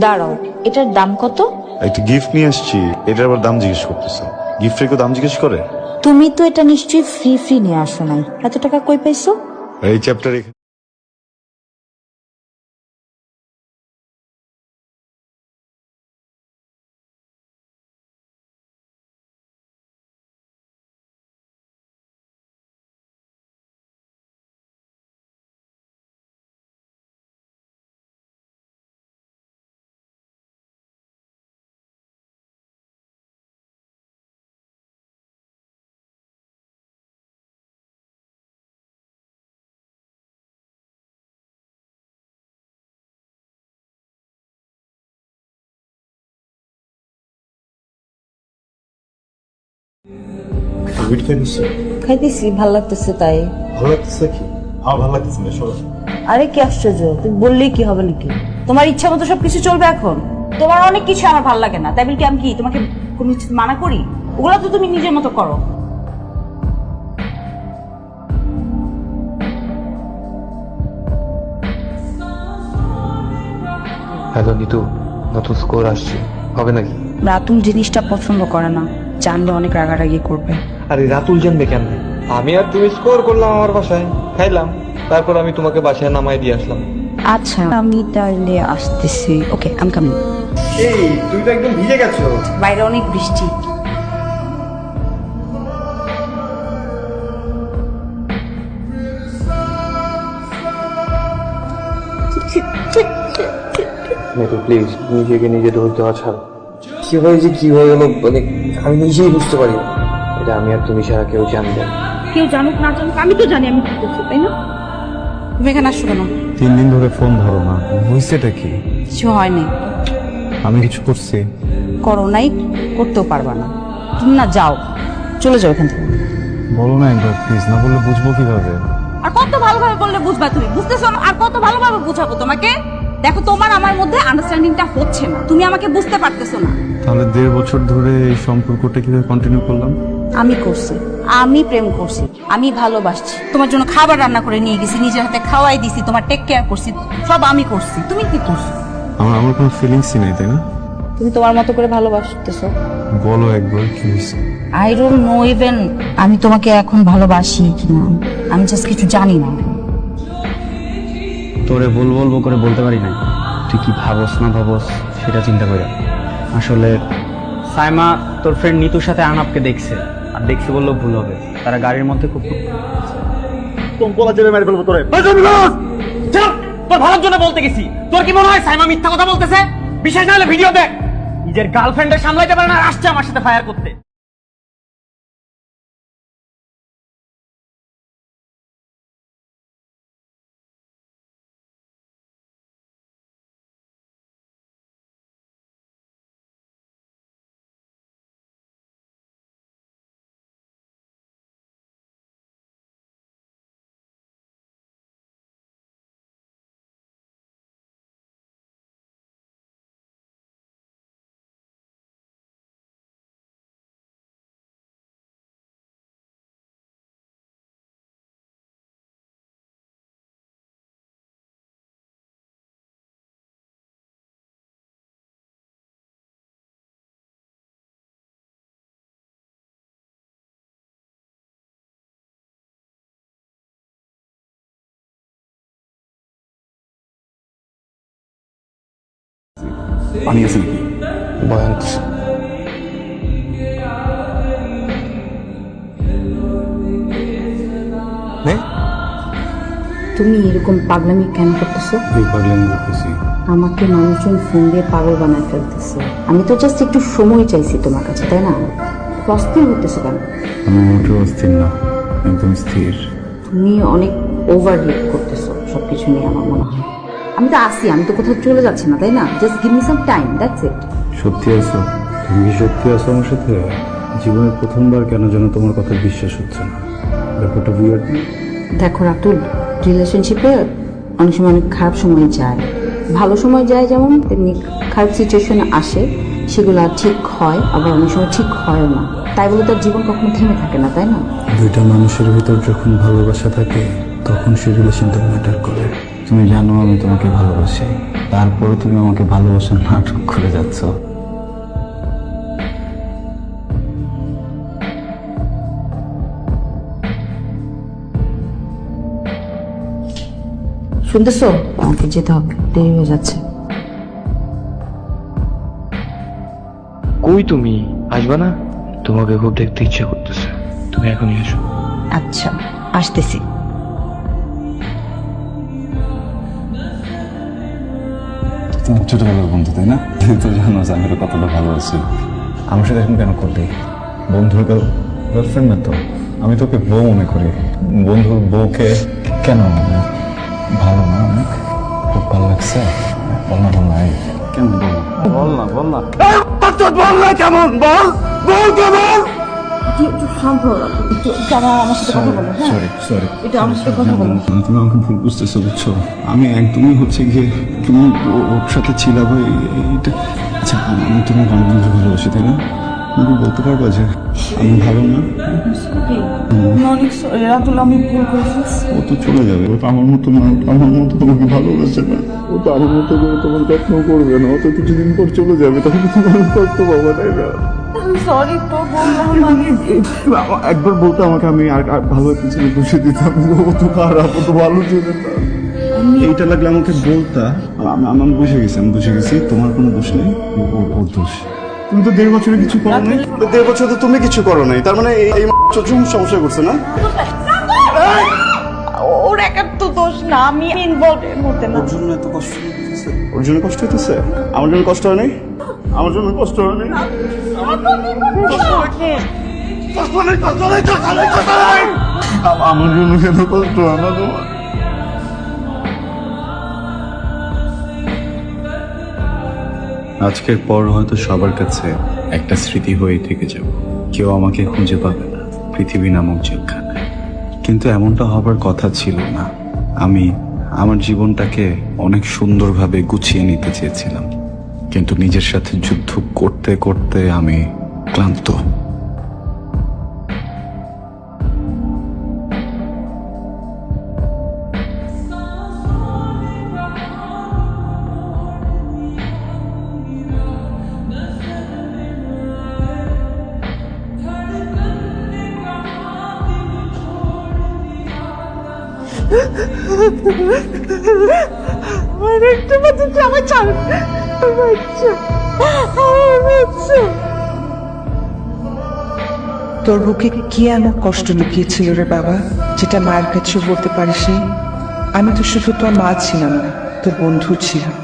দাঁড়াও, এটার দাম কত? একটা গিফট নিয়ে আসছি, এটার আবার দাম জিজ্ঞেস করতেছো? গিফটের কেউ দাম জিজ্ঞেস করে? তুমি তো এটা নিশ্চয়ই ফ্রি ফ্রি নিয়ে আসো নাই, এত টাকা কই পাইছো? এই চ্যাপ্টার খাইতেছি, ভাল লাগতেছে তাই। ভালো লাগতেছে কি? আমার ভালো লাগতেছে না, শোনো। আরে কি আশ্চর্য, তুমি বললেই কি হবে নাকি? তোমার ইচ্ছা মতো সবকিছু চলবে এখন। তোমার অনেক কিছু আমার ভালো লাগে না, তাই বলে কি আমি কি তোমাকে কোনো কিছু মানা করি? ওগুলো তো তুমি নিজের মতো করো। হ্যালো নিতু, নতুন স্কোর আসছে, হবে নাকি? রাতুল জিনিসটা পছন্দ করে না, জানলে অনেক রাগারাগি করবে। আরে রাতুল জানবে কেমনে? আমি আর তুমি স্কোর করলাম আমার বাসায়, খাইলাম, তারপর আমি তোমাকে বাসায় নামাই দিয়ে আসলাম। আচ্ছা আমি তাহলে আসতেছি। ওকে, আম কামিং। এই তুই তো একদম ভিজে গেছো। বাইরে অনেক বৃষ্টি। নিতু প্লিজ নিজেকে নিজে দোষ দেওয়া ছাড়। কি হয়েছে কি হয়ে গেলো মানে আমি নিজেই বুঝতে পারি না। এটা আমি আর তুমি ছাড়া কেউ জানবে না। কেউ জানুক না জানুক, আমি তো জানি আমি কি করছি, তাই না? তুমি এখানে আসছো কেন? 3 দিন ধরে ফোন ধরো না, হয়েছেটা কি? কিছু হয়নি। আমি কিছু করছি? করো নাই, করতেও পারবা না। তুমি না যাও, চলে যাও এখান থেকে। বলো না একবার প্লিজ, না বললে বুঝবো কিভাবে? আর কত ভালোভাবে বললে বুঝবা? তুমি বুঝতেছো না? আর কত ভালোভাবে বুঝাবো তোমাকে? দেখো তোমার আমার মধ্যে আন্ডারস্ট্যান্ডিংটা হচ্ছে না, তুমি আমাকে বুঝতে পারতেছো না। তাহলে 1.5 বছর ধরে এই সম্পর্কটা কিভাবে কন্টিনিউ করলাম? আমি করছি, আমি প্রেম করছি, আমি ভালোবাসছি, তোমার জন্য খাবার রান্না করে নিয়ে গেছি, নিজের হাতে খাওয়াই দিছি, তোমার টেক কেয়ার করছি, সব আমি করছি। তুমি কি করছো? আমার কোনো ফিলিংসই নেই, তাই না? তুমি তোমার মতো করে ভালোবাসতেছো। বলো একবার কি হয়েছে? আই ডোন্ট নো ইভেন আমি তোমাকে এখন ভালোবাসি কিনা, আমি জাস্ট কিছু জানি না। তোরে বলবো করে বলতে পারি নাই, তুই কি ভাবস না ভাবস সেটা চিন্তা করে। আসলে সাইমা তোর ফ্রেন্ড নিতুর সাথে আনাপকে দেখছে, আর দেখছে বললেও ভুল হবে, তারা গাড়ির মধ্যে খুব তোর ভালোর জন্য বলতে গেছি। তোর কি মনে হয় সাইমা মিথ্যা কথা বলতেছে? বিশেষ না হলে ভিডিও দেখ, নিজের গার্লফ্রেন্ডের সামলাইতে পারে না, আর আসছে আমার সাথে ফায়ার করতে। পানি আছে নাকি? বয়ান তুমি এরকম পাগলামি কেন করতেছো? পাগলামি করতেছি? আমাকে মানুষজন ফোন দিয়ে পাগল বানায় ফেলতেছে। আমি তো জাস্ট একটু সময় চাইছি তোমার কাছে, তাই না? অস্থির হতেছো কেন? আমি মোটেও অস্থির না, একদম স্থির। তুমি অনেক ওভার রিয়েক্ট করতেছো সবকিছু নিয়ে, আমার মনে হয়। আমি তো আসি, আমি তো কোথাও চলে যাচ্ছি না, তাই না? Just give me some time, that's it. সত্যি আছো? তুমি কি সত্যি আছো আমার সাথে? জীবনে প্রথমবার কেন যেন তোমার কথা বিশ্বাস হচ্ছে না। ব্যাপারটা উইয়ার্ড না? দেখো রাতুল, রিলেশনশিপে অনেক সময় অনেক খারাপ সময় যায়, ভালো সময় যায় যেমন, তেমনি খারাপ সিচুয়েশন আসে, সেগুলো ঠিক হয়, আবার অনেক সময় ঠিক হয়ও না। তাই বলে তার জীবন কখনো থেমে থাকে না, তাই না? দুইটা মানুষের ভিতর যখন ভালোবাসা থাকে তখন সেই রিলেশনটা ম্যাটার করে। তুমি জানো আমি তোমাকে ভালোবাসি, তারপরে তুমি আমাকে ভালোবাসার নাটক করে যাচ্ছ। শুনতেছো? আমাকে যেতে হবে, দেরি হয়ে যাচ্ছে। কই তুমি আসবা না? তোমাকে খুব দেখতে ইচ্ছে করতেছে, তুমি এখনই এসো। আচ্ছা, আসতেছি। তোমার ছোটবেলার বন্ধু, তাই না? তুমি তো জানো যে আমি ওকে কতটা ভালোবাসি। আমার সাথে এখন কেন করলি? বন্ধুর গার্লফ্রেন্ড না তো, আমি তোকে বউ মনে করি। বন্ধুর বউকে কেন ভালো না? অনেক খুব ভালো লাগছে। বল না, বল না, কেমন বল না, বল না। একটু শান্ত হও, একটু আমার সাথে কথা বলো। হ্যাঁ, সরি একটু আমার সাথে কথা বলো। তুমি আমাকে ভুল বুঝতেছো, বুঝছো? আমি একদমই হচ্ছে গিয়ে তুমি ওর সাথে ছিলাম এইটা। আচ্ছা, আমি তোমার বন্ধু ভালোবাসি, তাই না? তুমি বলতে পারবা যে আমি ভালো না? অনেক সরি রাতুল, আমি ভুল করে ফেলছি। ও তো চলে যাবে, ও তো আমার মতো না, ও তো আমার মতো তোমাকে ভালোবাসে না। ও তো আমার মতো করে তোমার যত্ন করবে না, ও তো কিছুদিন পর চলে যাবে, তখন তোমার কষ্ট পাবো, তাই না? সরি তো বললাম আমি। একবার বলতে আমাকে, আমি আর ভালো একটা ছেলে বসে দিতাম। ও তো খারাপ, ও তো ভালো ছিল না। এইটা লাগলে আমাকে বলতা। আমি বুঝে গেছি, তোমার কোনো দোষ নেই, ওর দোষ। তুমি তো 1.5 বছরে কিছু করো নাই। 1.5 বছর তো তুমি কিছু করো নাই, তার মানে এই সমস্যা করছে না? ওর একার তো দোষ না, আমি ইনভলভ এর মধ্যে না। ওর জন্য এত কষ্ট হইতেছে? ওর জন্য কষ্ট হইতেছে? আমার জন্য কষ্ট হয় নাই? আমার জন্য কষ্ট হয় নাই? আমার জন্য কেন কষ্ট হয় না তোমার? আজকের পর হয়তো সবার কাছে একটা স্মৃতি হয়ে থেকে যাব। কেউ আমাকে খুঁজে পাবে না পৃথিবী নামক জেলখানায়। কিন্তু এমনটা হবার কথা ছিল না। আমি আমার জীবনটাকে অনেক সুন্দরভাবে গুছিয়ে নিতে চেয়েছিলাম, কিন্তু নিজের সাথে যুদ্ধ করতে করতে আমি ক্লান্ত। আমার একটা বাচ্চা, আমার ছাড়, বাচ্চা, আমার বাচ্চা। তোর বুকে কি এমন কষ্ট লুকিয়েছিল রে বাবা, যেটা মায়ের কাছে বলতে পারিসনি? আমি তো শুধু তোর মা ছিলাম না, তোর বন্ধু ছিলাম।